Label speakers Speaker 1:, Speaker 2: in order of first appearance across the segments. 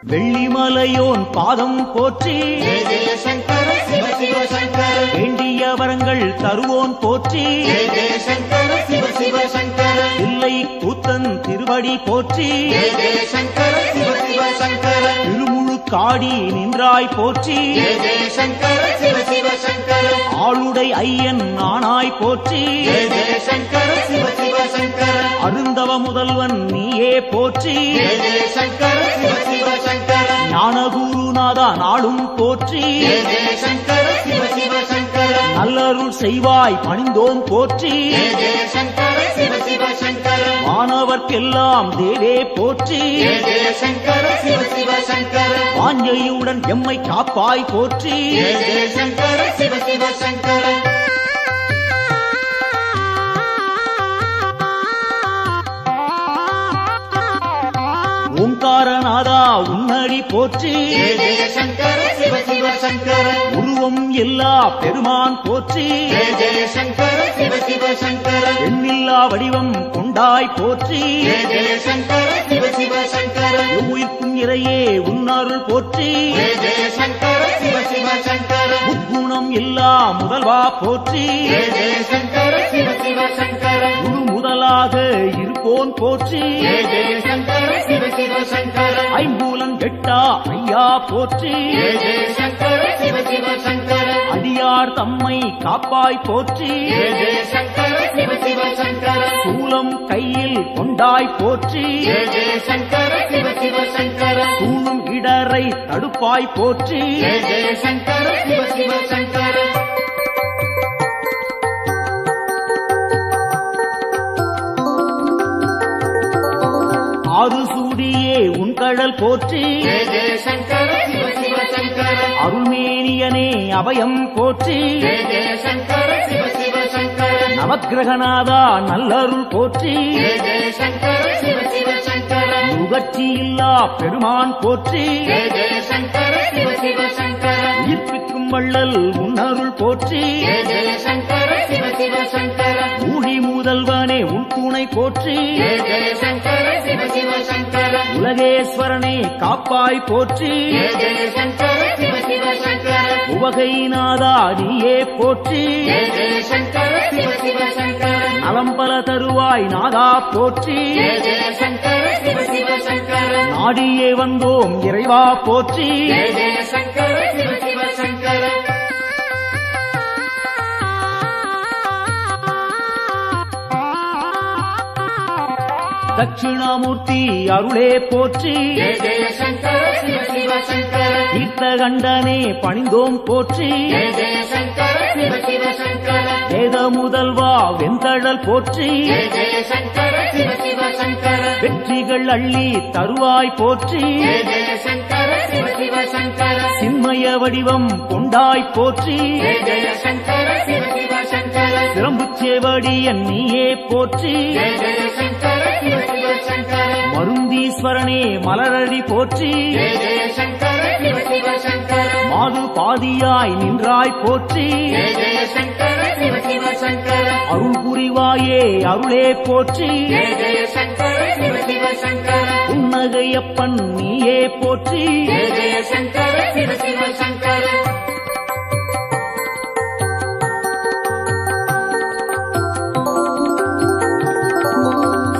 Speaker 1: வெள்ளிமலையோன் பாதம் போற்றி
Speaker 2: ஜெய ஜெய சங்கர சிவ சிவ சங்கர
Speaker 1: வேண்டிய வரங்கள் தருவோன் போற்றி
Speaker 2: ஜெய ஜெய சங்கர சிவ சிவ சங்கர
Speaker 1: இல்லை கூத்தன் திருவடி போற்றி
Speaker 2: ஜெய ஜெய சங்கர சிவ சிவ சங்கர
Speaker 1: திருமுழு காடி நின்றாய் போற்றி
Speaker 2: ஜெய ஜெய சங்கர சிவ சிவ சங்கர
Speaker 1: ஆளுடை ஐயன் நானாய் போற்றி
Speaker 2: ஜெய ஜெய சங்கர சிவ சிவ சங்கர
Speaker 1: அருந்தவ முதல்வன் நீயே போற்றி
Speaker 2: ஜெய ஜெய சங்கர சிவ சிவ சங்கர
Speaker 1: ஞானகுருநாதா நாளும் போற்றி
Speaker 2: ஜெய ஜெய சங்கர சிவ சிவ சங்கர
Speaker 1: நல்லருள் செய்வாய் பணிந்தோம் போற்றி
Speaker 2: ஜெய ஜெய சங்கர சிவ சிவ சங்கர
Speaker 1: மாணவர்க்கெல்லாம் தேவே போற்றி
Speaker 2: ஜெய ஜெய சங்கர சிவ சிவ சங்கர
Speaker 1: வாஞ்சையுடன் எம்மை காப்பாய் போற்றி
Speaker 2: ஜெய ஜெய சங்கர சிவ சிவ சங்கர
Speaker 1: ஓங்காரநாதா உன்னடி போற்றி
Speaker 2: ஜெய ஜெய சங்கர சிவ சிவ சங்கர
Speaker 1: உருவம் எல்லா பெருமான் போற்றி
Speaker 2: ஜெய ஜெய சங்கர சிவ சிவ சங்கர
Speaker 1: எண்ணில்லா வடிவம் கொண்டாய் போற்றி
Speaker 2: ஜெய ஜெய சங்கர சிவ சிவ சங்கர
Speaker 1: உயிர்க்கும் இறையே உன்னருள் போற்றி
Speaker 2: ஜெய ஜெய சங்கர சிவ சிவ சங்கர
Speaker 1: முக்குணம் எல்லா முதல்வா போற்றி
Speaker 2: ஜெய ஜெய சங்கர சிவ சிவ சங்கர
Speaker 1: குரு முதலாக இருப்போன் போற்றி
Speaker 2: ஜெய ஜெய சங்கர சிவ சிவ சங்கர
Speaker 1: ஐம்பூலன் கெட்டா ஐயா போற்றி
Speaker 2: ஜெய ஜெய சங்கர சிவ சிவ சங்கர
Speaker 1: அடியார் தம்மை காப்பாய் போற்றி
Speaker 2: ஜெய ஜெய சங்கர சிவ சிவ சங்கர
Speaker 1: சூலம் கையில் கொண்டாய் போற்றி
Speaker 2: ஜெய ஜெய சங்கர சிவ சிவ சங்கர
Speaker 1: சூழும் இடரை தடுப்பாய் போற்றி
Speaker 2: ஜெய ஜெய சங்கர சிவ சிவ சங்கர
Speaker 1: ஆறு சூடியே உன் கடல் போற்றி
Speaker 2: ஜெய ஜெய சங்கர சிவ சிவ சங்கர
Speaker 1: அருள்மேனியனே அபயம் போற்றி
Speaker 2: ஜெய ஜெய சங்கர சிவ சிவ சங்கர
Speaker 1: நவக்கிரகநாதா நல்லருள் போற்றி
Speaker 2: ஜெய ஜெய சங்கர சிவ சிவ சங்கர
Speaker 1: நுகர்ச்சி இல்லா பெருமான் போற்றி
Speaker 2: ஜெய ஜெய சங்கர சிவ சிவ சங்கர
Speaker 1: உயிர்ப்பிக்கும் வள்ளல் உன்னருள் போற்றி
Speaker 2: ஜெய ஜெய சங்கர சிவ சிவ சங்கர
Speaker 1: ஊழி முதல்வனே உன் துணை போற்றி
Speaker 2: ஜெய ஜெய சங்கர சிவ சிவ சங்கர
Speaker 1: உலகேஸ்வரனே காப்பாய் போற்றி
Speaker 2: ஜெய ஜெய சங்கர சிவ சிவ சங்கர
Speaker 1: உவகைநாதா நீயே போற்றி
Speaker 2: ஜெய ஜெய சங்கர சிவ சிவ சங்கர
Speaker 1: நலம்பல தருவாய் நாதா போற்றி
Speaker 2: ஜெய ஜெய சங்கர சிவ சிவ சங்கர
Speaker 1: நாடியே வந்தோம் இறைவா போற்றி
Speaker 2: ஜெய ஜெய சங்கர சிவ சிவ சங்கர
Speaker 1: தட்சிணாமூர்த்தி அருளே போற்றி
Speaker 2: ஜெய ஜெய சங்கர சிவ சிவ சங்கர
Speaker 1: தீர்த்தகண்டனே பணிந்தோம் போற்றி
Speaker 2: ஜெய ஜெய சங்கர சிவ சிவ சங்கர
Speaker 1: வேத முதல்வா வெந்தழல் போற்றி
Speaker 2: ஜெய ஜெய சங்கர சிவ சிவ சங்கர
Speaker 1: வெற்றிகள் அள்ளி தருவாய் போற்றி
Speaker 2: ஜெய ஜெய சங்கர சிவ சிவ சங்கர
Speaker 1: சின்மய வடிவம் கொண்டாய் போற்றி
Speaker 2: ஜெய ஜெய சங்கர சிவ சிவ சங்கர
Speaker 1: சிரம்புச்சேவடியன் நீயே போற்றி
Speaker 2: ஜெய ஜெய சங்கர சிவ சிவ சங்கர
Speaker 1: மருந்தீஸ்வரனே மலரடி போற்றி
Speaker 2: ஜெய ஜெய சங்கர சிவ சிவ சங்கர
Speaker 1: மாது பாதியாய் நின்றாய் போற்றி
Speaker 2: ஜெய ஜெய சங்கர சிவ சிவ சங்கர
Speaker 1: அருள் புரிவாயே அருளே போற்றி
Speaker 2: ஜெய ஜெய சங்கர சிவ சிவ சங்கர
Speaker 1: புன்னகையப்பன் நீயே போற்றி
Speaker 2: ஜெய ஜெய சங்கர சிவ சிவ சங்கர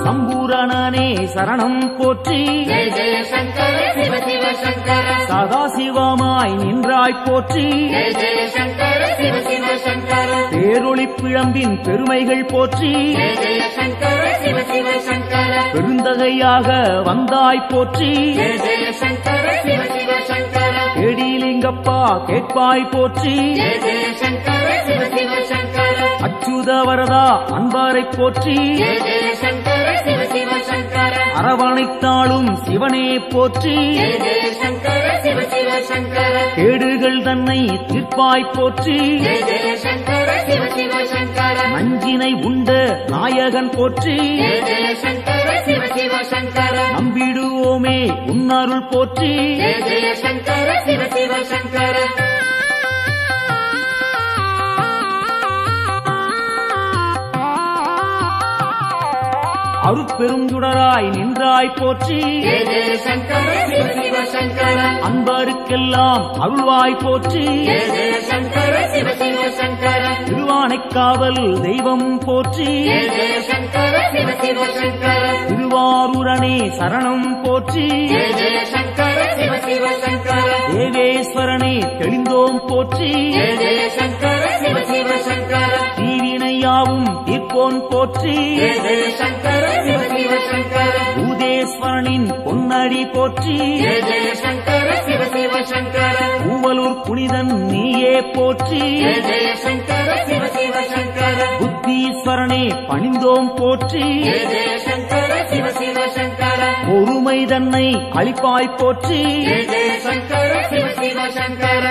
Speaker 1: சம்பூரணனே சரணம் போற்றி
Speaker 2: ஜெய ஜெய சங்கர சிவ சிவ சங்கர
Speaker 1: சதாசிவமாய் நின்றாய் போற்றி
Speaker 2: ஜெய ஜெய சங்கர சிவ சிவ சங்கர
Speaker 1: பேரொளி பிழம்பின் பெருமைகள் போற்றி
Speaker 2: ஜெய ஜெய சங்கர சிவ சிவ சங்கர
Speaker 1: பெருந்தகையாக வந்தாய் போற்றி
Speaker 2: ஜெய ஜெய சங்கர சிவ சிவ சங்கர
Speaker 1: கேடிலிங்கப்பா கேட்பாய் போற்றி
Speaker 2: ஜெய ஜெய சங்கர சிவ சிவ சங்கர
Speaker 1: அச்சுத வரதா அன்பாரை போற்றி
Speaker 2: ஜெய ஜெய சங்கர சிவ சிவ சங்கர
Speaker 1: அரவணைத்தாளும் சிவனே போற்றி
Speaker 2: ஜெய ஜெய சங்கர சிவ சிவ சங்கர
Speaker 1: கேடுகள் தன்னை தீர்ப்பாய் போற்றி
Speaker 2: ஜெய ஜெய சங்கர சிவ சிவ சங்கர
Speaker 1: நஞ்சினை உண்ட நாயகன் போற்றி
Speaker 2: ஜெய ஜெய சங்கர சிவ சிவ சங்கர
Speaker 1: நம்பிடுவோமே உன்னருள் போற்றி
Speaker 2: ஜெய ஜெய சங்கர சிவ சிவ சங்கர
Speaker 1: அருட்பெருஞ்சுடராய் நின்றாய் போற்றி
Speaker 2: ஜெய ஜெய சங்கர சிவ சிவ சங்கர
Speaker 1: அன்பருக்கெல்லாம் அருள்வாய் போற்றி
Speaker 2: ஜெய ஜெய சங்கர சிவ சிவ சங்கர
Speaker 1: திருவானைக்காவல் தெய்வம் போற்றி
Speaker 2: ஜெய ஜெய சங்கர சிவ சிவ சங்கர
Speaker 1: திருவாரூரணே சரணம் போற்றி
Speaker 2: ஜெய ஜெய சங்கர சிவ சிவ சங்கர
Speaker 1: தேவேஸ்வரனே தெளிந்தோம் போற்றி
Speaker 2: ஜெய ஜெய சங்கர சிவ சிவ சங்கர
Speaker 1: தீவினையாவும் தீர்ப்போன் போற்றி
Speaker 2: ஜெய ஜெய சங்கர சிவ சிவ சங்கர
Speaker 1: பூதேஸ்வரனின் பொன்னடி போற்றி
Speaker 2: ஜெய ஜெய சங்கர சிவ சிவ சங்கர
Speaker 1: பூவலூர் புனிதன் நீயே போற்றி
Speaker 2: ஜெய ஜெய சங்கர சிவ சிவ சங்கர
Speaker 1: புத்தீஸ்வரனே பணிந்தோம் போற்றி
Speaker 2: ஜெய ஜெய சங்கர சிவ சிவ சங்கர
Speaker 1: பொறுமை தன்னை அளிப்பாய் போற்றி
Speaker 2: ஜெய ஜெய சங்கர சிவ சிவ சங்கர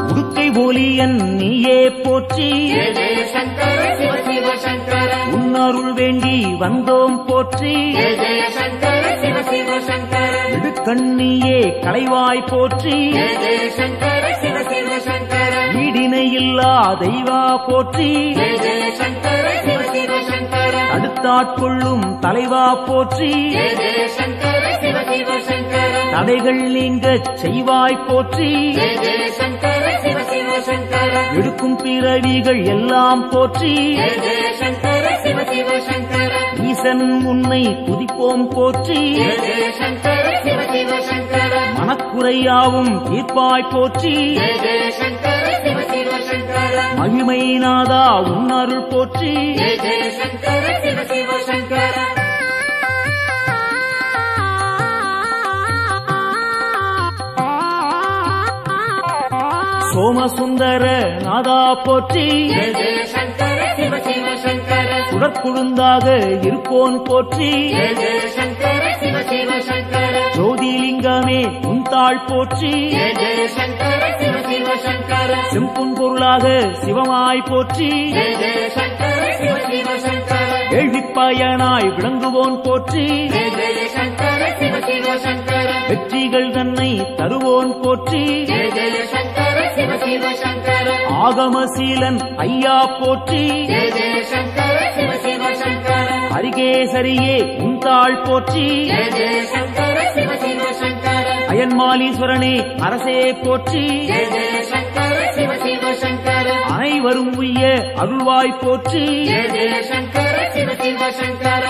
Speaker 1: உடுக்கை ஒலியன் நீயே போற்றி
Speaker 2: ஜெய ஜெய சங்கர சிவ சிவ சங்கர
Speaker 1: உன்னருள் வேண்டி வந்தோம் போற்றி
Speaker 2: ஜெய ஜெய சங்கர சிவ சிவ சங்கர
Speaker 1: இடுக்கண்ணியே களைவாய் போற்றி
Speaker 2: ஜெய ஜெய சங்கர சிவ சிவ சங்கர
Speaker 1: ஈடினையில்லா தெய்வா போற்றி
Speaker 2: ஜெய ஜெய சங்கர சிவ சிவ சங்கர
Speaker 1: அடுத்தாட்கொள்ளும் தலைவா போற்றி
Speaker 2: ஜெய ஜெய சங்கர சிவ சிவ சங்கர
Speaker 1: தடைகள் நீங்கச் செய்வாய் போற்றி
Speaker 2: ஜெய ஜெய சங்கர சிவ சிவ சங்கர
Speaker 1: எடுக்கும் பிறவிகள் எல்லாம் போற்றி
Speaker 2: ஜெய ஜெய சங்கர சிவ சிவ சங்கர
Speaker 1: ஈசன் உன்னை துதிப்போம் போற்றி
Speaker 2: ஜெய ஜெய சங்கர சிவ சிவ சங்கர
Speaker 1: மனக்குறையாவும் தீர்ப்பாய் போற்றி
Speaker 2: ஜெய ஜெய சங்கர சிவ சிவ சங்கர
Speaker 1: மகிமைநாதா உன்னருள் போற்றி
Speaker 2: ஜெய ஜெய சங்கர சிவ சிவ சங்கர
Speaker 1: சோமசுந்தர நாதா போற்றி
Speaker 2: ஜெய ஜெய சங்கர சிவ சிவ சங்கர
Speaker 1: சுடற்குழுந்தாக இருப்போன் போற்றி
Speaker 2: ஜெய ஜெய சங்கர சிவ சிவ சங்கர
Speaker 1: ஜோதிலிங்கமே உன்தாள் போற்றி
Speaker 2: ஜெய ஜெய சங்கர சிவ சிவ சங்கர
Speaker 1: செம்பொன் பொருளாக சிவமாய் போற்றி
Speaker 2: ஜெய ஜெய சங்கர சிவ சிவ சங்கர
Speaker 1: கேள்விப்பயனாய் விளங்குவோன் போற்றி
Speaker 2: ஜெய ஜெய சங்கர சிவ சிவ சங்கர
Speaker 1: வெற்றிகள் தன்னை தருவோன் போற்றி
Speaker 2: ஜெய ஜெய சங்கர சிவ சிவ சங்கர
Speaker 1: ஆகமசீலன் ஐயா போற்றி
Speaker 2: ஜெய ஜெய சங்கர சிவ சிவ சங்கர
Speaker 1: அரிகேசரியே உன்தாள் போற்றி
Speaker 2: ஜெய ஜெய சங்கர சிவ சிவ சங்கர
Speaker 1: அயன்மாலீஸ்வரனே அரசே போற்றி
Speaker 2: ஜெய ஜெய சங்கர சிவ சிவ சங்கர
Speaker 1: அனைவரும் உய்ய அருள்வாய் போற்றி
Speaker 2: ஜெய ஜெய சங்கர சிவ சிவ சங்கர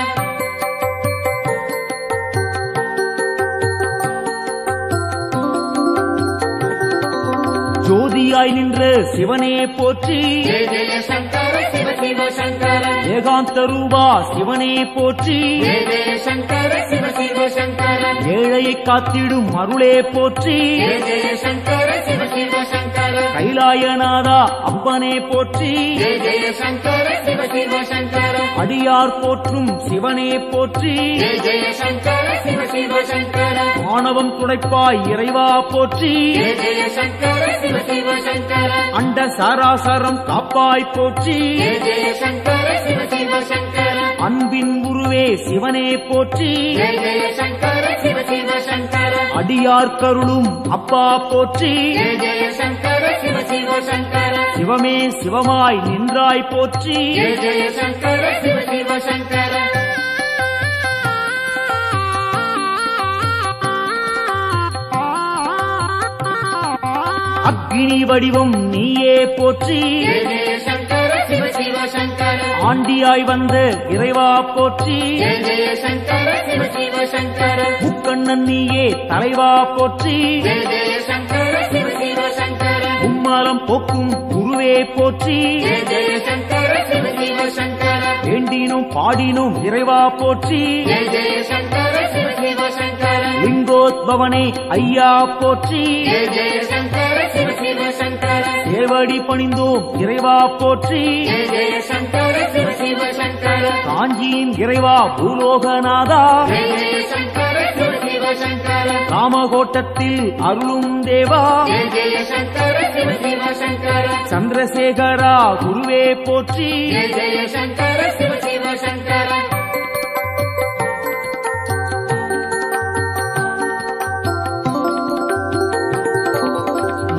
Speaker 1: ஜோதியாய் நின்ற சிவனே போற்றி
Speaker 2: ஜெய ஜெய சங்கர சிவ சிவ சங்கர
Speaker 1: ஏகாந்த ரூபா சிவனே போற்றி
Speaker 2: ஜெய ஜெய சங்கர சிவ சிவ சங்கர
Speaker 1: ஏழையை காத்திடும் அருளே போற்றி
Speaker 2: ஜெய ஜெய சங்கர சிவ சிவ சங்கர
Speaker 1: கைலாயநாதா அப்பனே போற்றி
Speaker 2: ஜெய ஜெய சங்கர சிவ சிவ சங்கர
Speaker 1: அடியார் போற்றும் சிவனே போற்றி
Speaker 2: ஜெய ஜெய சங்கர சிவ சிவ சங்கர
Speaker 1: ஆணவம் துடைப்பாய் இறைவா போற்றி
Speaker 2: ஜெய ஜெய சங்கர சிவ சிவ சங்கர
Speaker 1: அண்ட சாராசரம் காப்பாய் போற்றி
Speaker 2: ஜெய ஜெய சங்கர சிவ சிவ சங்கர
Speaker 1: அன்பின் உருவே சிவனே போற்றி
Speaker 2: ஜெய ஜெய சங்கர சிவ சிவ சங்கர
Speaker 1: அடியார் கருளும் அப்பா போற்றி
Speaker 2: ஜெய ஜெய சங்கர சிவ சிவ சங்கர
Speaker 1: சிவமே சிவமாய் நின்றாய் போற்றி
Speaker 2: ஜெய ஜெய சங்கர சிவ சிவ சங்கர
Speaker 1: அக்னி வடிவம் நீயே போற்றி
Speaker 2: ஜெய ஜெய சங்கர சிவ சிவ சங்கர
Speaker 1: ஆண்டியாய் வந்த இறைவா போற்றி
Speaker 2: ஜெய ஜெய சங்கர சிவ சிவ சங்கர
Speaker 1: முக்கண்ணன் நீயே தலைவா போற்றி
Speaker 2: ஜெய ஜெய சங்கர சிவ சிவ சங்கர
Speaker 1: மும்மலம் போக்கும் குருவே போற்றி
Speaker 2: ஜெய ஜெய சங்கர சிவ சிவ சங்கர
Speaker 1: வேண்டினும் பாடினும் இறைவா போற்றி
Speaker 2: ஜெய ஜெய சங்கர சிவ சிவ சங்கர
Speaker 1: லிங்கோத்பவனே ஐயா போற்றி
Speaker 2: ஜெய ஜெய சங்கர சிவ சிவ சங்கர
Speaker 1: தேவடி பணிந்தோம் இறைவா போற்றி
Speaker 2: ஜெய ஜெய சங்கர சிவ சிவ சங்கர
Speaker 1: காஞ்சியின் இறைவா பூலோகநாதா
Speaker 2: ஜெய ஜெய சங்கர சிவ சிவ சங்கர
Speaker 1: காமகோட்டத்தில் அருளும் தேவா
Speaker 2: ஜெய ஜெய சங்கர சிவ சிவ சங்கர
Speaker 1: சந்திரசேகரா குருவே போற்றி
Speaker 2: ஜெய ஜெய சங்கர சிவ சிவ சங்கர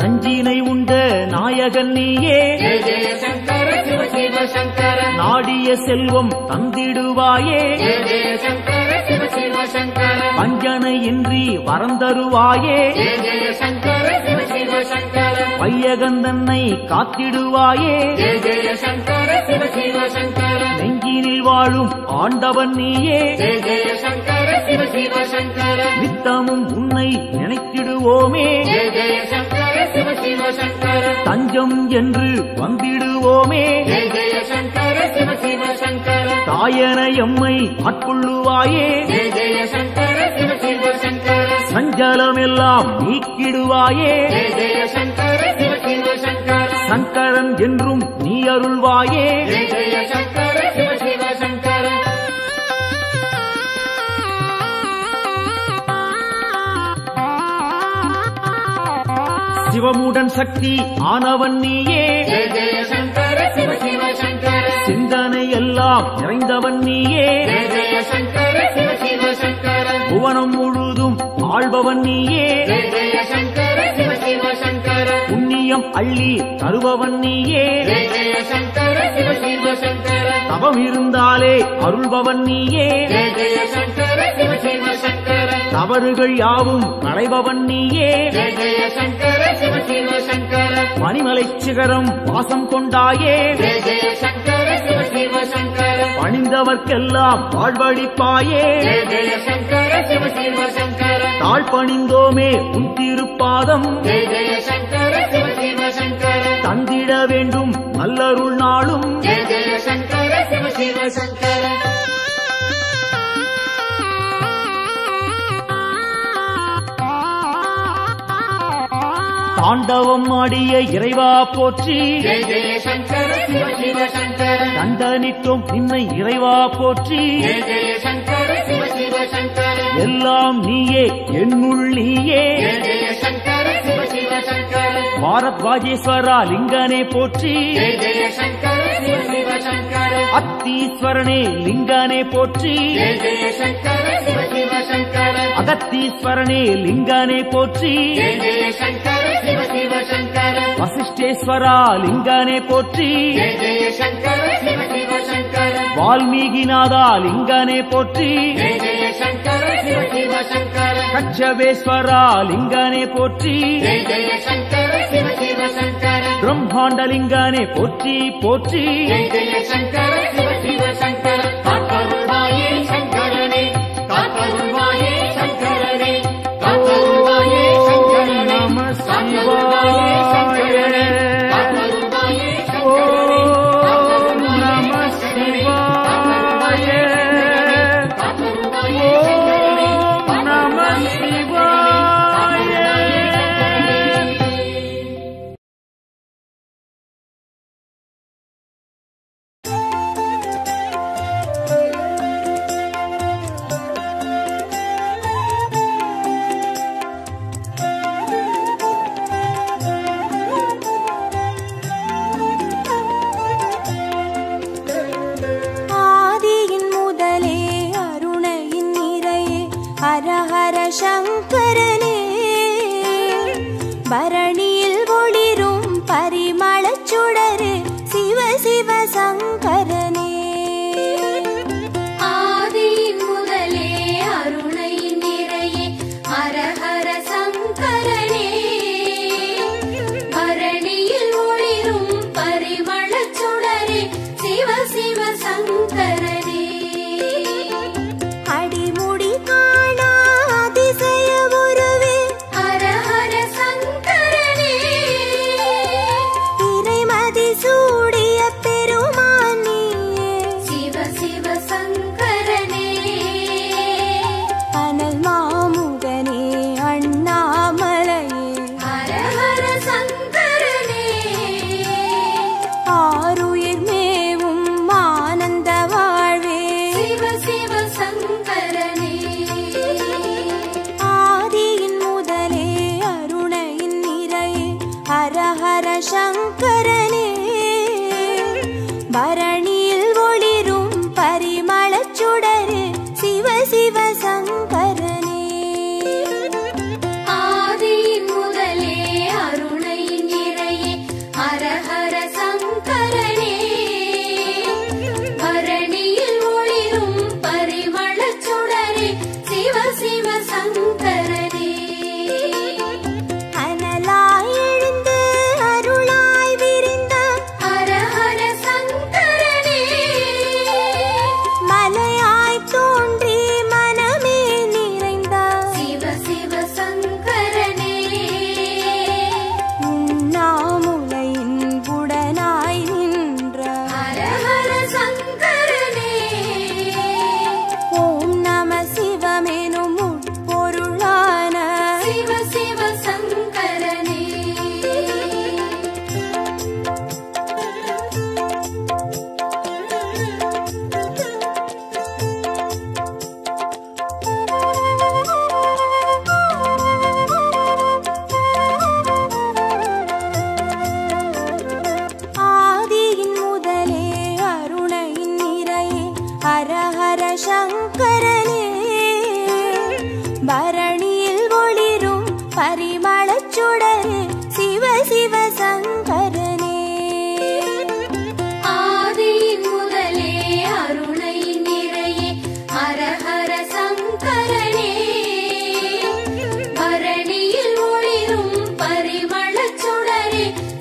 Speaker 1: நஞ்சினை உண்ட நாயகன் நீயே
Speaker 2: ஜெய ஜெய சங்கர சிவ சிவ சங்கர
Speaker 1: நாடிய செல்வம் தந்திடுவாயே
Speaker 2: ஜெய ஜெய சங்கர சிவ சிவ சங்கர
Speaker 1: வஞ்சனையின்றி வரந்தருவாயே
Speaker 2: ஜெய ஜெய சங்கர சிவ சிவ சங்கர
Speaker 1: வையகந்தன்னை காத்திடுவாயே
Speaker 2: ஜெய ஜெய சங்கர சிவ சிவ சங்கர
Speaker 1: நெஞ்சினில் வாழும் ஆண்டவன் நீயே
Speaker 2: ஜெய ஜெய சங்கர சிவ சிவ சங்கர
Speaker 1: நித்தமும் உன்னை நினைத்திடுவோமே
Speaker 2: ஜெய ஜெய சங்கர சிவ சிவ சங்கர
Speaker 1: தஞ்சம் என்று வந்திடுவோமே
Speaker 2: ஜெய ஜெய சங்கர சிவ சிவ சங்கர
Speaker 1: தாயன எம்மை ஆட்கொள்ளுவாயே
Speaker 2: ஜெய ஜெய சங்கர சிவ சிவ சங்கர
Speaker 1: சஞ்சலமெல்லாம் நீக்கிடுவாயே
Speaker 2: ஜெய ஜெய சங்கர சிவ சிவ சங்கர
Speaker 1: சங்கரன் என்றும் நீ அருள்வாயே
Speaker 2: ஜெய ஜெய சங்கர சிவ சிவ சங்கர
Speaker 1: சிவமுடன் சக்தி ஆனவன் நீயே
Speaker 2: ஜெய ஜெய சங்கர சிவ சிவ சங்கர
Speaker 1: சிந்தனை எல்லாம் நிறைந்தவன் நீயே
Speaker 2: ஜெய ஜெய சங்கர சிவ சிவ சங்கர
Speaker 1: புவனம் முழுதும் ஆள்பவன் நீயே
Speaker 2: ஜெய ஜெய சங்கர சிவ சிவ சங்கர
Speaker 1: புண்ணியம் அள்ளி தருபவன் நீயே
Speaker 2: ஜெய ஜெய சங்கர சிவ சிவ சங்கர
Speaker 1: தவம் இருந்தாலே அருள்பவன் நீயே
Speaker 2: ஜெய ஜெய சங்கர சிவ சிவ சங்கர
Speaker 1: தவறுகள் யாவும் களைபவன் நீயே
Speaker 2: ஜெய ஜெய சங்கர சிவ சிவ சங்கர
Speaker 1: பனிமலை சிகரம் வாசம் கொண்டாயே
Speaker 2: ஜெய ஜெய சங்கர சிவ சிவ சங்கர
Speaker 1: பணிந்தவர்க்கெல்லாம் வாழ்வழிப்பாயே
Speaker 2: ஜெய ஜெய சங்கர சிவ சிவ சங்கர
Speaker 1: தாழ் பணிந்தோமே உன் திருப்பாதம்
Speaker 2: ஜெய ஜெய சங்கர சிவ சிவ சங்கர
Speaker 1: தந்திட வேண்டும் நல்லருள் நாளும்
Speaker 2: ஜெய ஜெய சங்கர சிவ சிவ சங்கர
Speaker 1: தாண்டவம் ஆடிய இறைவா போற்றி
Speaker 2: ஜெய ஜெய சங்கர சிவ சிவ சங்கர
Speaker 1: தண்டனிட்டோம் நின்னை இறைவா போற்றி
Speaker 2: ஜெய ஜெய சங்கர சிவ சிவ சங்கர
Speaker 1: எல்லாம் நீயே என்னுள் நீயே
Speaker 2: ஜெய ஜெய சங்கர சிவ சிவ சங்கர
Speaker 1: பாரத்வாஜேஸ்வரா லிங்கனே போற்றி
Speaker 2: ஜெய ஜெய சங்கர சிவ சிவ சங்கர
Speaker 1: அத்தீஸ்வரனே லிங்கனே போற்றி
Speaker 2: ஜெய ஜெய சங்கர சிவ சிவ சங்கர
Speaker 1: அகத்தீஸ்வரனே லிங்கனே போற்றி
Speaker 2: ஜெய ஜெய சங்கர சிவ சிவ சங்கர
Speaker 1: வசிஷ்டேஸ்வரா லிங்கனே போற்றி
Speaker 2: ஜெய ஜெய சங்கர சிவ சிவ சங்கர
Speaker 1: வால்மீகிநாதா லிங்கனே போற்றி
Speaker 2: ஜெய ஜெய சங்கர சிவ சிவ சங்கர
Speaker 1: கச்சபேஸ்வரா லிங்கனே போற்றி
Speaker 2: ஜெய ஜெய சங்கர சிவ சிவ சங்கர
Speaker 1: பிரம்மாண்டலிங்கனே போற்றி போற்றி
Speaker 2: ஜெய ஜெய சங்கர சிவ சிவ சங்கர காத்தருள்வாயே சங்கரனே காத்தருள்வாயே சங்கரனே காத்தருள்வாயே சங்கரனே
Speaker 1: நம
Speaker 2: காத்தருள்வாயே சங்கரனே
Speaker 1: சிவாய
Speaker 2: காத்தருள்வாயே
Speaker 1: ஓம்
Speaker 2: சங்கரனே
Speaker 1: நம சிவாய
Speaker 2: காத்தருள்வாயே
Speaker 1: ஓம் நம சிவாய
Speaker 3: ஆதியின் முதலே அருணையின் நிறையே ஹரஹர சங்கரனே பரணியில் ஒளிரும் பரிமளச் சுடரே சிவ சிவ சங்கரனே
Speaker 4: ஆதியின் முதலே அருணையின் நிறையே ஹரஹர சங்கரனே பரணியில் ஒளிரும் பரிமளச் சுடரே சிவ சிவ சங்கரனே
Speaker 3: அடிமுடி காணா அதிசய உருவே
Speaker 4: ஹரஹர சங்கரனே
Speaker 3: இறைமதி சூடிய பெருமான் நீயே
Speaker 4: சிவ சிவ சங்கரனே
Speaker 3: அனல் மாமுகனே அண்ணாமலையே
Speaker 4: ஹரஹர சங்கரனே
Speaker 3: ஆருயிர் மேவும் ஆனந்த வாழ்வே
Speaker 4: சிவ சிவ சங்கரனே
Speaker 3: ஆதியின் முதலே அருணையின் நிறையே ஹரஹர சங்கரனே பரணியில் ஒளிரும் பரிமளச் சுடரே சிவ சிவ சங்கரனே
Speaker 4: ஆதியின் முதலே அருணையின் நிறையே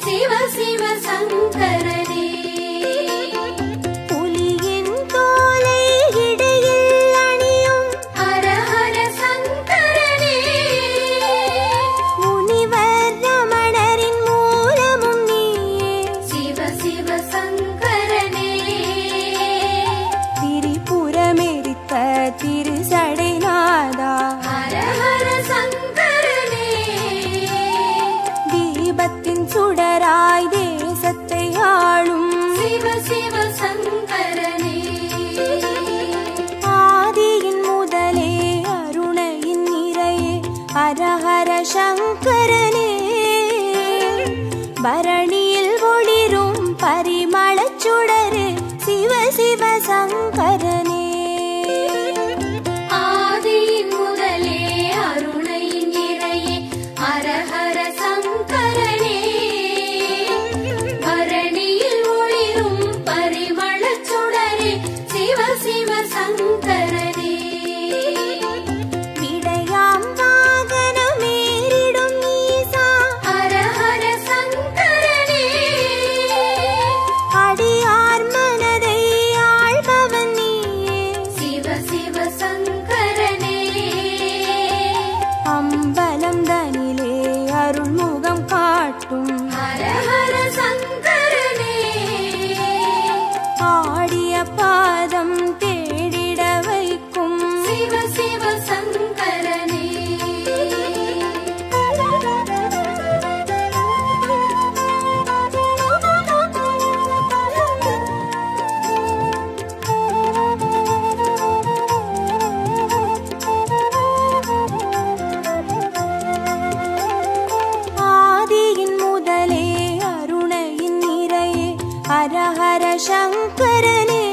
Speaker 4: சிவ சிவ சங்கரனே
Speaker 3: புலியின் தோலை இடையில் அணியும்
Speaker 4: ஹர ஹர சங்கரனே
Speaker 3: முனிவர் ரமணரின் மூலமும் நீயே
Speaker 4: சிவ சிவ சங்கரனே
Speaker 3: திரிபுரமெரித்த திருசடைநாதா
Speaker 4: ஹர ஹர சங்கரனே
Speaker 3: தீபத்தின் சுடராய் தேசத்தை ஆளும்
Speaker 4: சிவ சிவ சங்கரனே
Speaker 3: ஆதியின் முதலே அருணையின் நிறையே ஹரஹர சங்கரனே பரணியில் ஒளிரும் பரிமளச் சுடரு சிவ சிவ சங்கரனே
Speaker 4: ஆதியின் முதலே அருணையின் நிறையே ஹர ஹர சங்கரனே பரணியில் ஒளிரும் பரிமளச் சுடரே சிவ சிவ சங்கரனே
Speaker 3: விடையாம் வாகனமேறிடும் ஈசா
Speaker 4: ஹர ஹர சங்கரனே
Speaker 3: அடியார் மனதை ஆள்பவன் நீயே
Speaker 4: சிவ சிவ சங்கரனே
Speaker 3: அம்பலம் தனிலே அருள்முகம் காட்டும்
Speaker 4: ஹர ஹர சங்கரனே
Speaker 3: ஆடிய பாதம் தேடிட வைக்கும்
Speaker 4: சிவ சிவ சங்கரனே
Speaker 3: ஆதியின் முதலே அருணையின் நிறையே ஹரஹர சங்கரனே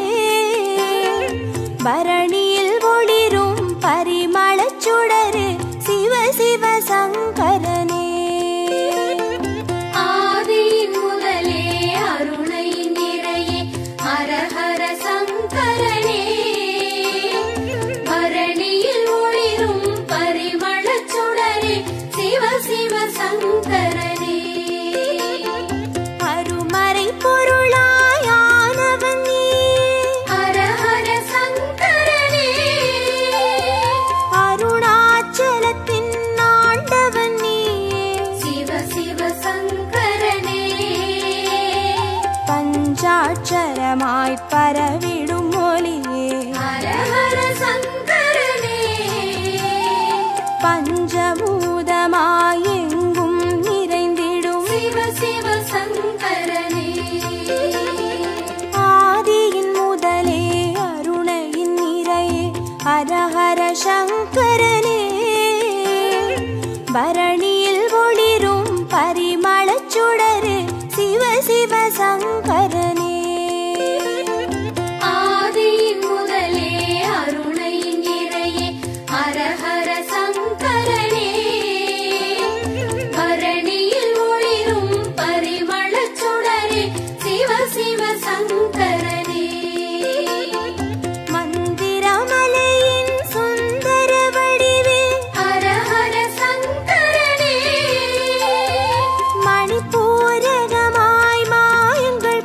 Speaker 3: பரணியில் ஒளிரும் பரிமளச் சுடரு சிவ சிவ சங்கரனே
Speaker 4: ஆதியின் முதலே அருணையின் நிறையே ஹர ஹர சங்கரனே பரணியில் ஒளிரும் பரிமளச் சுடரே சிவ சிவ சங்கரனே
Speaker 3: அருமறை பொருளாயானவன் நீயே
Speaker 4: ஹர ஹர சங்கரனே
Speaker 3: அருணாச்சலத்தின் ஆண்டவன் நீயே
Speaker 4: சிவ சிவ சங்கரனே
Speaker 3: பஞ்சாட்சரமாய் பரவிடும் மொழியே
Speaker 4: ஹர ஹர சங்கரனே
Speaker 3: பஞ்சபூதமாய் எங்கும் நிறைந்திடும்
Speaker 4: சிவ சிவ சங்கரனே
Speaker 3: ஆதியின் முதலே அருணையின் நிறையே ஹரஹர சங்கரனே பரணியில் ஒளிரும் பரிமளச் சுடரு சிவ சிவ சங்கரனே
Speaker 4: ஆதியின் முதலே அருணையின் நிறையே ஹர ஹர சங்கரனே பரணியில் ஒளிரும் பரிமளச் சுடரே சிவ சிவ சங்கரனே
Speaker 3: மந்திரமலையின் சுந்தர வடிவே
Speaker 4: ஹர ஹர சங்கரனே
Speaker 3: மணிப்பூரகமாய் மாயங்கள்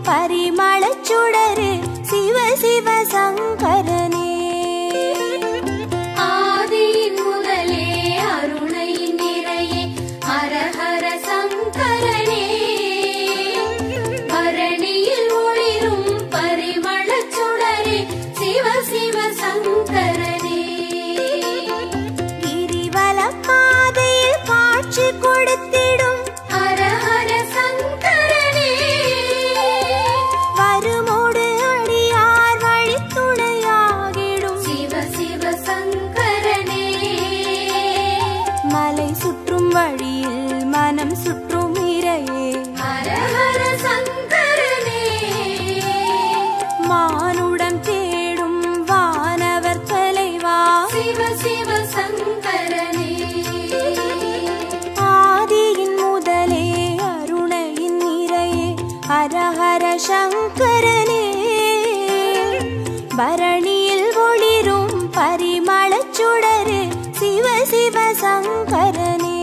Speaker 3: பரிமளச் சுடரு சிவ சிவ சங்கரனே.
Speaker 4: ஆதியின் முதலே அருணையின் நிறையே ஹர ஹர சங்கரனே. பரணியில் ஒளிரும் பரிமளச் சுடரே சிவ சிவ சங்கரனே.
Speaker 3: கிரிவல பாதையில் காட்சி கொடுத்திடும்
Speaker 4: ஹர ஹர சங்கரனே.
Speaker 3: வருமோடு அடியார் வழித்துணையாகிடும்
Speaker 4: சிவ சிவ சங்கரனே.
Speaker 3: மலை சுற்றும் வழியில் மனம் சுற்றும் இறையே
Speaker 4: ஹர ஹர சங்கரனே.
Speaker 3: மானுடம் தேடும் வானவர் தலைவா
Speaker 4: சிவ சிவ சங்கரனே.
Speaker 3: ஆதியின் முதலே அருணையின் நிறையே ஹர ஹர சங்கரனே. பரணியில் ஒளிரும் பரிமளச் சுடரு சிவ சிவ சங்கரனே.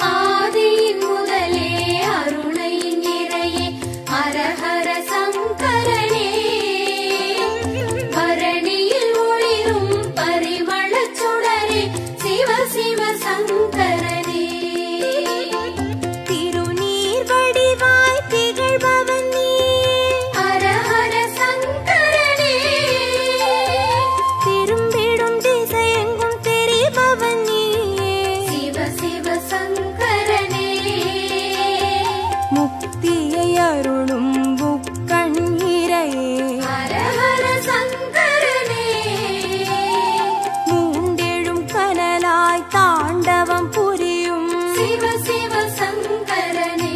Speaker 4: ஆதியின் முதலே அருணையின் நிறையே ஹர ஹர சங்கரனே. பரணியில் ஒளிரும் பரிமளச் சுடரே சிவ சிவ சங்கரனே.
Speaker 3: திருநீர் வடிவாய் திகழ்பவன் நீயே
Speaker 4: ஹர ஹர சங்கரனே.
Speaker 3: திரும்பிடும் திசையெங்கும் தெரிபவன் நீயே
Speaker 4: சிவ சிவ சங்கரனே.
Speaker 3: முக்தியை அருளும் முக்கண் இறையே
Speaker 4: ஹர ஹர சங்கரனே.
Speaker 3: மூண்டெழும் கனலாய் தாண்டவம் புரியும்
Speaker 4: சிவ சிவ சங்கரனே.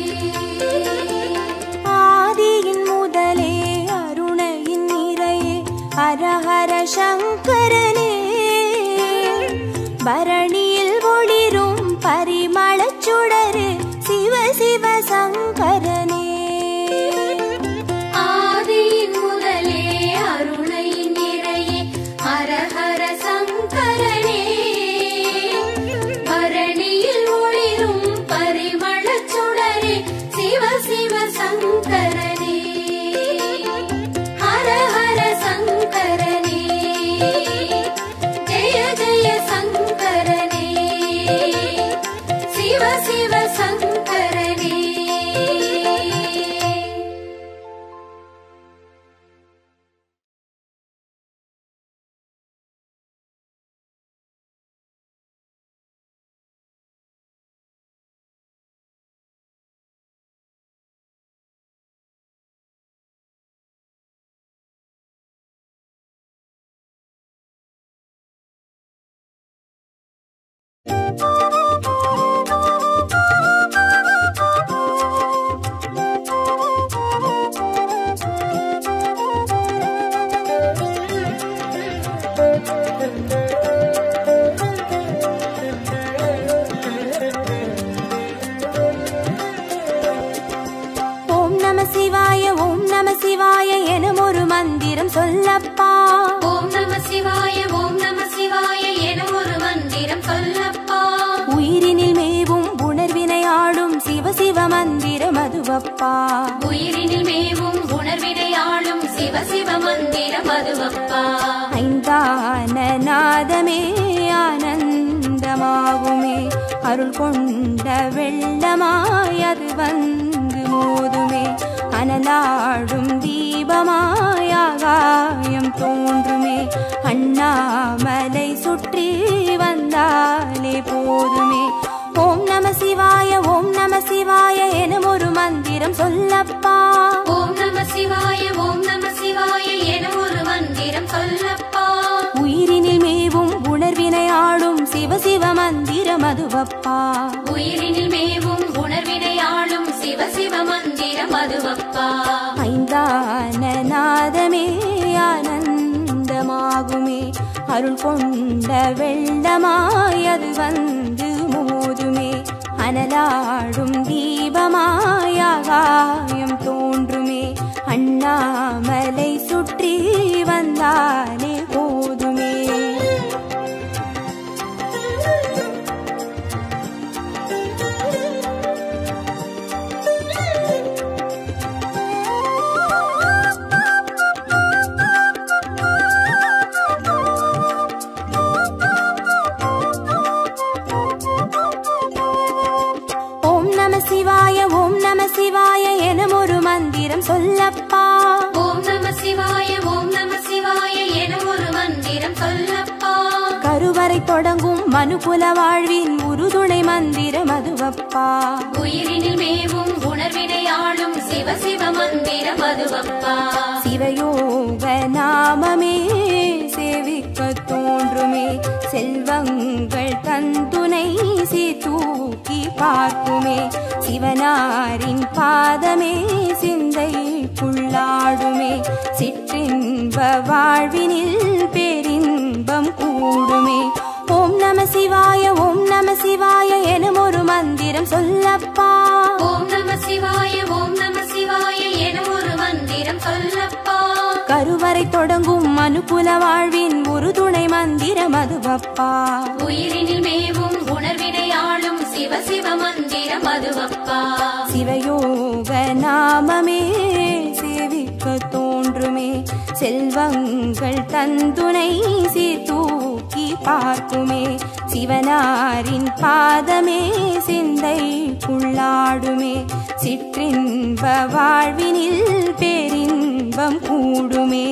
Speaker 3: ஆதியின் முதலே அருணையின் நிறையே ஹர ஹர சங்கரனே. பரணியில் ஒளிரும் பரிமளச் சுடரு சிவ சிவ சங்கரனே.
Speaker 4: ஆதியின் முதலே அருணையின் நிறையே ஹர ஹர சங்கரனே. பரணியில் ஒளிரும் பரிமளச் சுடரே சிவ சிவ சங்கரனே. ஹர ஹர சங்கரனே. ஜெய ஜெய சங்கரனே. சிவ சிவ சங்கரனே.
Speaker 3: ஓம் நம சிவாய ஓம் நம சிவாய எனும் ஒரு மந்திரம் சொல்லப்பா.
Speaker 4: ஓம் நம சிவாய ஓம் நம சிவாய எனும் ஒரு மந்திரம் சொல்லப்பா.
Speaker 3: உயிரினில் மேவும் உணர்வினை ஆளும் சிவ சிவ மந்திரம் அதுவப்பா.
Speaker 4: உயிரினில் மேவும் உணர்வினை ஆளும் சிவ சிவ மந்திரம் அதுவப்பா.
Speaker 3: ஐந்தான நாதமே ஆனந்தமாகுமே அருள் கொண்ட வெள்ளமாய் அது வந்து மோதுமே. அனலாடும் தீபமாய் ஆகாயம் தோன்றுமே. அண்ணாமலை சுற்றி வந்தாலே போதுமே. ஓம் நம சிவாய ஓம் நம சிவாய எனும் ஒரு மந்திரம் சொல்லப்பா.
Speaker 4: ஓம் நம சிவாய ஓம் நம சிவாய எனும் ஒரு மந்திரம் சொல்லப்பா.
Speaker 3: உயிரினில் மேவும் உணர்வினை ஆளும் சிவ சிவ மந்திரம் அதுவப்பா.
Speaker 4: உயிரினில் மேவும் உணர்வினை ஆளும் சிவ சிவ மந்திரம் அதுவப்பா.
Speaker 3: ஐந்தான நாதமே ஆனந்தமாகுமே அருள் கொண்ட வெள்ளமாய் அது வந்து மோதுமே. அனலாடும் தீபமாய் ஆகாயம் தோன்றுமே. அண்ணாமலை சுற்றி வந்தாலே போதுமே. மந்திரம் சொல்லப்பா.
Speaker 4: ஓம் நம சிவாய ஓம் நம சிவாய என ஒரு மந்திரம் சொல்லப்பா.
Speaker 3: கருவறை தொடங்கும் மனுகுல வாழ்வின் உறுதுணை மந்திரம் அதுவப்பா.
Speaker 4: உயிரினில் மேவும் உணர்வினை ஆளும் சிவ சிவ மந்திரம் அதுவப்பா.
Speaker 3: சிவயோக நாமமே சேவிக்க தோன்றுமே, செல்வங்கள் தந்துணை தூக்கி பார்க்குமே. சிவனாரின் பாதமே சிந்தைக்குள்ளாடுமே, சிற்றின்ப வாழ்வினில் பேரின்பம் கூடுமே. ஓம் நம சிவாய ஓம் நம சிவாய எனும் ஒரு மந்திரம் சொல்லப்பா.
Speaker 4: ஓம் நம சிவாய ஓம் நம சிவாய என ஒரு மந்திரம் சொல்லப்பா.
Speaker 3: கருவறை தொடங்கும் மனுகுல வாழ்வின் உறுதுணை மந்திரம் அதுவப்பா.
Speaker 4: உயிரினில் மேவும் உணர்வினை ஆளும் சிவ சிவ மந்திரம் அதுவப்பா.
Speaker 3: சிவயோக நாமமே சேவிக்க தோன்றுமே, செல்வங்கள் தந்துணை தூக்கி பார்க்குமே. சிவனாரின் பாதமே சிந்தைக்குள்ளாடுமே, சிற்றின்ப வாழ்வினில் பேரின்பம் கூடுமே.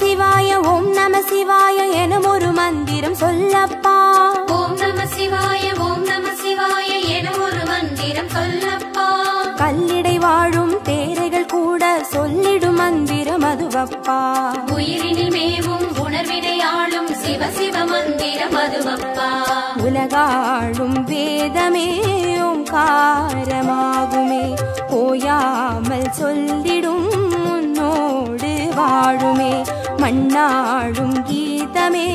Speaker 3: சிவாய ஓம் நம சிவாய எனும் ஒரு மந்திரம் சொல்லப்பா.
Speaker 4: ஓம் நம சிவாய ஓம் நம சிவாய என ஒரு மந்திரம் சொல்லப்பா.
Speaker 3: கல்லிடை வாழும் தேரைகள் கூட சொல்லிடும் மந்திரம் அதுவப்பா.
Speaker 4: உயிரினில் மேவும் உணர்வினை ஆளும் சிவ சிவ மந்திரம் அதுவப்பா.
Speaker 3: உலகாளும் வேதமே ஓங்காரமாகுமே, ஓயாமல் சொல்லிடும் உன்னோடு வாழுமே. மண்ணாடும் கீதமே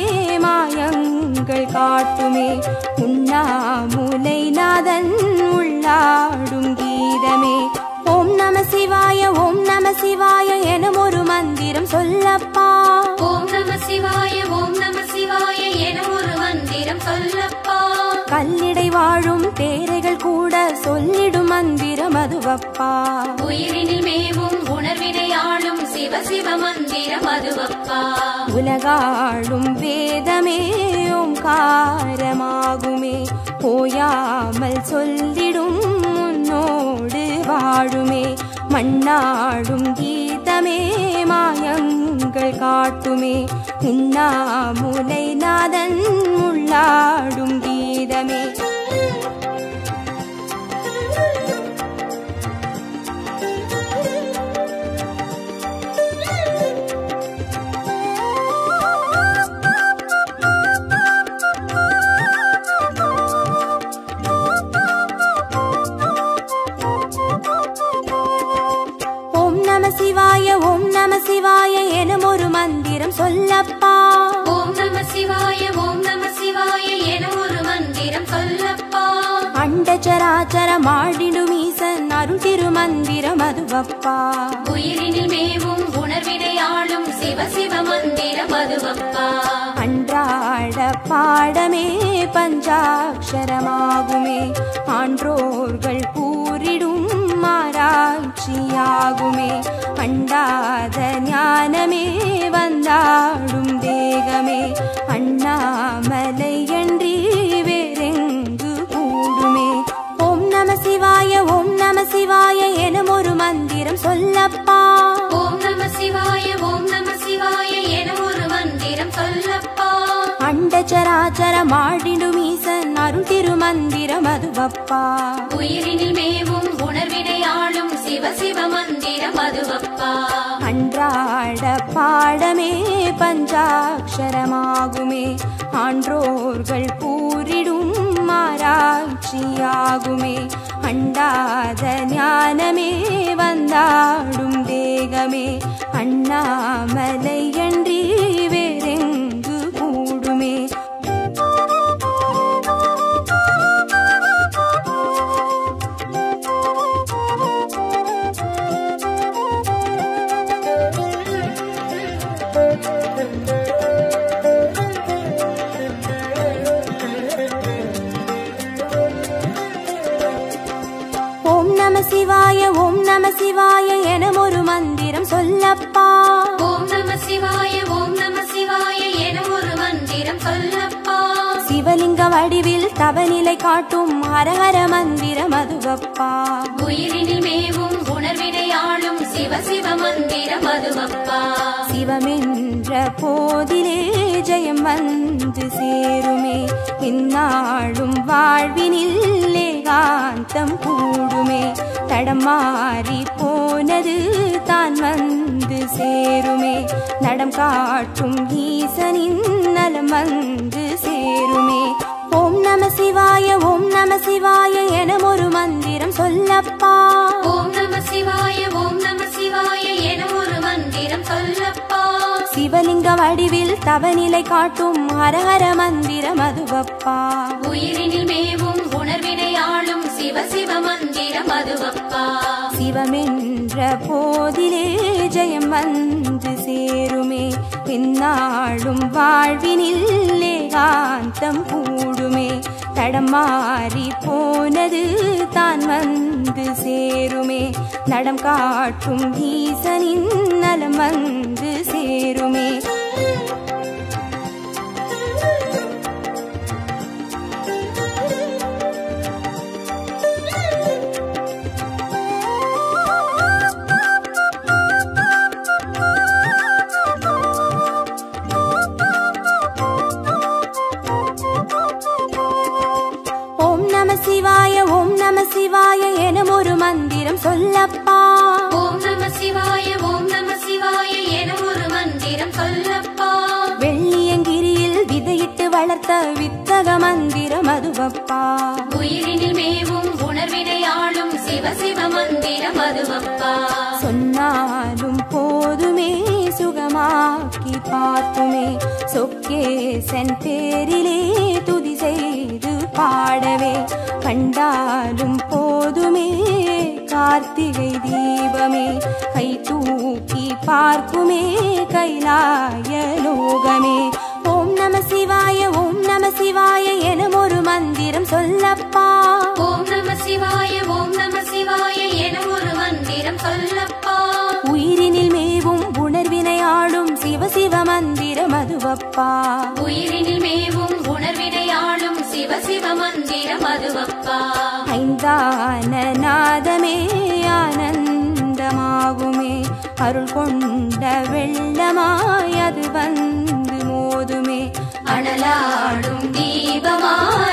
Speaker 3: மாயங்கள் காட்டுமே, உண்ணாமுலை நாதன் உள்ளாடும் கீதமே. ஓம் நம சிவாய ஓம் நம சிவாய எனும் ஒரு மந்திரம் சொல்லப்பா.
Speaker 4: ஓம் நம சிவாய ஓம் நம சிவாய என ஒரு மந்திரம் சொல்லப்பா.
Speaker 3: கல்லிடை வாழும் தேரைகள் கூட சொல்லிடும் மந்திரம் அதுவப்பா.
Speaker 4: உயிரினில் மேவும் உணர்வினை ஆளும் சிவ சிவ மந்திரம் அதுவப்பா.
Speaker 3: உலகாளும் வேதமே ஓங்காரமாகுமே, ஓயாமல் சொல்லிடும் உன்னோடு வாழுமே. மண்ணாடும் கீதமே மாயங்கள் காட்டுமே, உண்ணாமுலை நாதன் உள்ளாடும் கீதமே. சிவாய ஓம் நம சிவாய எனும் ஒரு மந்திரம் சொல்லப்பா.
Speaker 4: ஓம் நம சிவாய ஓம் நம சிவாய என ஒரு மந்திரம் சொல்லப்பா.
Speaker 3: அண்டச்சராச்சர மாடிடும் ஈசன் அருள் திருமந்திரம் அதுவப்பா.
Speaker 4: உயிரினில் மேவும் உணர்வினை ஆளும் சிவ சிவ மந்திரம் அதுவப்பா.
Speaker 3: அன்றாட பாடமே பஞ்சாட்சரமாகுமே, ஆன்றோர்கள் கூறிடும் ஆராய்ச்சியாகுமே. அண்டாத ஞானமே வந்தாடும் தேகமே, அண்ணாமலை அன்றி வேறெங்கு கூடுமே. ஓம் நம சிவாய ஓம் நம சிவாய எனும் ஒரு மந்திரம் சொல்லப்பா.
Speaker 4: ஓம் நம சிவாய ஓம் நம சிவாய என ஒரு மந்திரம் சொல்லப்பா.
Speaker 3: அண்டச்சராச்சர மாடிடும் ஈசன் அருள் திருமந்திரம் அதுவப்பா.
Speaker 4: உயிரினில் மேவும் உணர்வினை ஆளும் சிவ சிவ மந்திரம் அதுவப்பா.
Speaker 3: அன்றாட பாடமே பஞ்சாட்சரமாகுமே, ஆன்றோர்கள் கூறிடும் ஆராய்ச்சியாகுமே. அண்டாத ஞானமே வந்தாடும் தேகமே, அண்ணாமலை அன்றி வேறெங்கு கூடுமே. சிவாய ஓம் நம சிவாய எனும் ஒரு மந்திரம் சொல்லப்பா.
Speaker 4: ஓம் நம சிவாய ஓம் நம சிவாய என ஒரு மந்திரம் சொல்லப்பா.
Speaker 3: சிவலிங்க வடிவில் தவநிலை காட்டும் ஹரஹர மந்திரம் அதுவப்பா.
Speaker 4: உயிரினில் மேவும் உணர்வினை ஆளும் சிவ சிவ மந்திரம் அதுவப்பா.
Speaker 3: சிவமென்ற போதிலே ஜெயம் வந்து சேருமே, இந்நாளும் வாழ்வினில் ஏகாந்தம் கூடுமே. தடம் மாறி போனது தான் வந்து சேருமே, நடம் காட்டும் ஈசனின் நலம் வந்து சேருமே. ஓம் நம சிவாய ஓம் நம சிவாய எனும் ஒரு மந்திரம் சொல்லப்பா.
Speaker 4: ஓம் நம சிவாய ஓம் நம சிவாய என ஒரு மந்திரம் சொல்லப்பா.
Speaker 3: சிவலிங்க வடிவில் தவநிலை காட்டும் ஹரஹர மந்திரம் அதுவப்பா.
Speaker 4: உயிரினில் மேவும் உணர்வினை ஆளும் சிவ சிவ மந்திரம் அதுவப்பா.
Speaker 3: சிவமென்ற போதிலே ஜெயம் வந்து சேருமே, இந்நாளும் வாழ்வினில் ஏகாந்தம் கூடுமே. தடம் மாறி போனது தான் வந்து சேருமே, நடம் காட்டும் ஈசனின் நலம் வந்து சேருமே. சிவாய ஓம் நம சிவாய எனும் ஒரு மந்திரம் சொல்லப்பா.
Speaker 4: ஓம் நம சிவாய ஓம் நம சிவாய என ஒரு மந்திரம் சொல்லப்பா.
Speaker 3: வெள்ளியங்கிரியில் விதையிட்டு வளர்த்த வித்தக மந்திரம் அதுவப்பா.
Speaker 4: உயிரினில் மேவும் உணர்வினை ஆளும் சிவ சிவ மந்திரம் அதுவப்பா.
Speaker 3: சொன்னாலும் போதுமே சுகமாக்கி பார்த்துமே, சொக்கேசன் பேரிலே துதி செய்து பாடவே. கண்டாலும் போதுமே கார்த்திகை தீபமே, கை தூக்கி பார்க்குமே கைலாய லோகமே. ஓம் நம சிவாய ஓம் நம சிவாய எனும் ஒரு மந்திரம் சொல்லப்பா.
Speaker 4: ஓம் நம சிவாய ஓம் நம சிவாய என ஒரு மந்திரம் சொல்லப்பா.
Speaker 3: உயிரினில் மேவும் உணர்வினை ஆளும் சிவ சிவ மந்திரம் அதுவப்பா.
Speaker 4: உயிரினில் மேவும் உணர்வினை ஆளும் சிவ சிவ மந்திரம் அதுவப்பா.
Speaker 3: ஐந்தான நாதமே ஆனந்தமாகுமே, அருள் கொண்ட வெள்ளமாய் அது வந்து மோதுமே.
Speaker 4: அனலாடும் தீபமாய்